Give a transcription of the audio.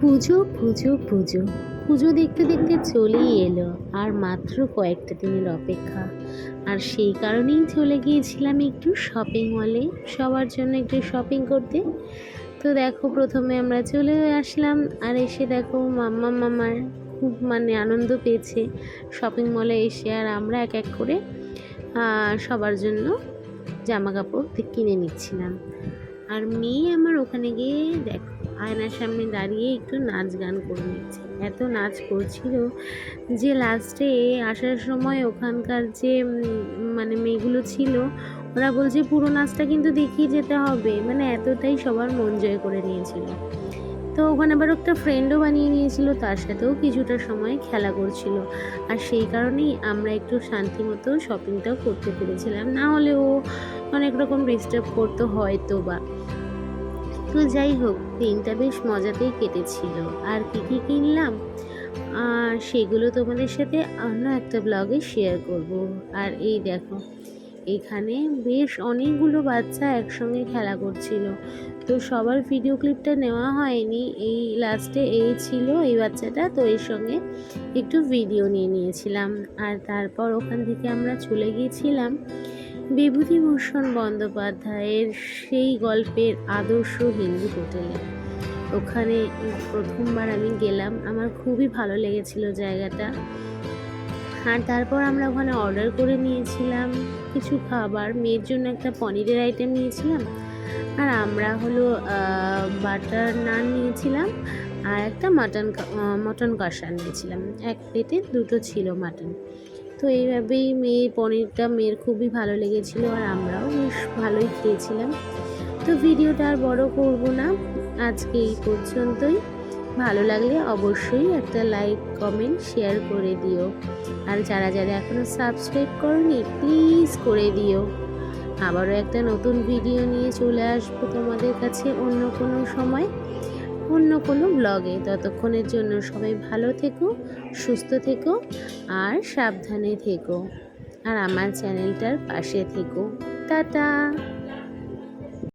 পুজো পুজো পুজো পুজো দেখতে দেখতে চলেই এলো, আর মাত্র কয়েকটা দিনের অপেক্ষা। আর সেই কারণেই চলে গিয়েছিলাম একটু শপিং মলে, সবার জন্য একটু শপিং করতে। তো দেখো, প্রথমে আমরা চলে আসলাম, আর এসে দেখো মামার খুব আনন্দ পেয়েছে শপিং মলে এসে। আর আমরা এক এক করে সবার জন্য জামা কাপড় কিনে নিচ্ছিলাম। আর মেয়ে আমার ওখানে গিয়ে দেখো আয়নার সামনে দাঁড়িয়ে একটু নাচ গান করে নিচ্ছে। এত নাচ করছিল যে লাস্টে আসার সময় ওখানকার যে মেয়েগুলো ছিল, ওরা বলছে পুরো নাচটা কিন্তু দেখিয়ে যেতে হবে, এতটাই সবার মন জয় করে নিয়েছিল। তো ওখানে আবার একটা ফ্রেন্ডও বানিয়ে নিয়েছিল, তার সাথেও কিছুটা সময় খেলা করছিল। আর সেই কারণেই আমরা একটু শান্তি মতো শপিংটাও করতে পেরেছিলাম, না হলে ও অনেক রকম ডিস্টার্ব করতো হয়তো বা। তো যাই হোক, দিনটা বেশ মজাতেই কেটেছিল। আর কী কী কিনলাম সেগুলো তোমাদের সাথে অন্য একটা ব্লগে শেয়ার করব। আর এই দেখো, এখানে বেশ অনেকগুলো বাচ্চা একসঙ্গে খেলা করছিল, তো সবার ভিডিও ক্লিপটা নেওয়া হয়নি। এই লাস্টে এই ছিল এই বাচ্চাটা, তো এর সঙ্গে একটু ভিডিও নিয়ে নিয়েছিলাম। আর তারপর ওখান থেকে আমরা চলে গিয়েছিলাম বিভূতিভূষণ বন্দ্যোপাধ্যায়ের সেই গল্পের আদর্শ হিন্দু হোটেলে। ওখানে প্রথমবার আমি গেলাম, আমার খুবই ভালো লেগেছিল জায়গাটা। আর তারপর আমরা ওখানে অর্ডার করে নিয়েছিলাম কিছু খাবার। মেয়ের জন্য একটা পনিরের আইটেম নিয়েছিলাম, আর আমরা হলো বাটার নান নিয়েছিলাম, আর একটা মটন কষা নিয়েছিলাম। এক প্লেটে দুটো ছিল মাটন। তো এইভাবেই পনিরটা মেয়ের খুবই ভালো লেগেছিল, আর আমরাও বেশ ভালোই খেয়েছিলাম। তো ভিডিওটা আর বড় করব না, আজকে এই পর্যন্তই। ভালো লাগলে অবশ্যই একটা লাইক কমেন্ট শেয়ার করে দিও। আর যারা যারা এখনও সাবস্ক্রাইব করনি প্লিজ করে দিও। আবারও একটা নতুন ভিডিও নিয়ে চলে আসবো তোমাদের কাছে অন্য কোনো সময়, অন্য কোনো ব্লগে। ততক্ষণের জন্য সবাই ভালো থেকো, সুস্থ থেকো, আর সাবধানে থেকো, আর আমার চ্যানেলটার পাশে থেকো। টাটা।